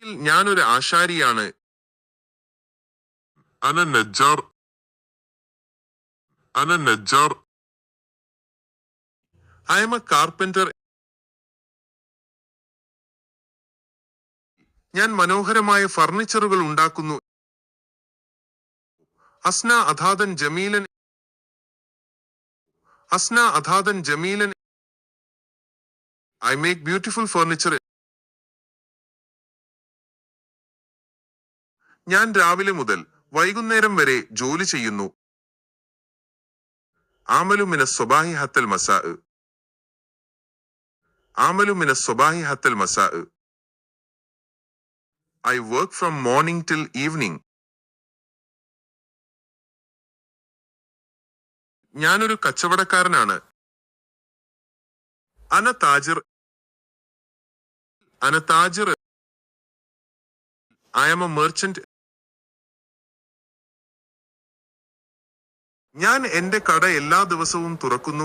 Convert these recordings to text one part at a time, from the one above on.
ഞാനൊരു ആശാരിയാണ്. أنا نجار. أنا نجار. I am a carpenter. ഞാൻ മനോഹരമായ ഫർണിച്ചറുകൾ ഉണ്ടാക്കുന്നു. Asna അഥാദൻ ജമീലൻ. Asna അഥാദൻ ജമീലൻ. I make beautiful furniture. ഞാൻ രാവിലെ മുതൽ വൈകുന്നേരം വരെ ജോലി ചെയ്യുന്നു. ആമലു മിന സ്വബാഹി ഹത്തൽ മസാ. ആമലു മിന സ്വബാഹി ഹത്തൽ മസാ. I work from morning till evening. ഞാനൊരു കച്ചവടക്കാരനാണ്. അന താജിർ. അന താജിർ. I am a merchant. ഞാൻ എന്റെ കട എല്ലാ ദിവസവും തുറക്കുന്നു.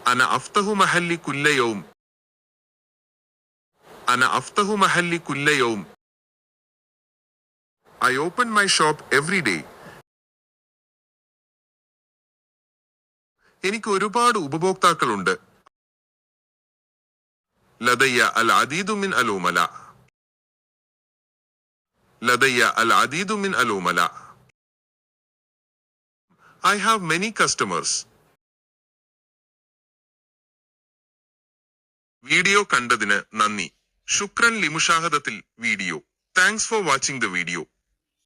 അന അഫ്തഹു മഹല്ലി കുല്ല യൗം. അന അഫ്തഹു മഹല്ലി കുല്ല യൗം. I open my shop every day. എനിക്ക് ഒരുപാട് ഉപഭോക്താക്കളുണ്ട്. ലദയ്യ അൽ അദീദു മിൻ അലൂമല. ലദയ്യ അൽ അദീദു മിൻ അലൂമല. I have many customers. Video കണ്ടതിന് നന്ദി. ശുക്രൻ ലിമുഷാഹദത്തിൽ video. Thanks for watching the video.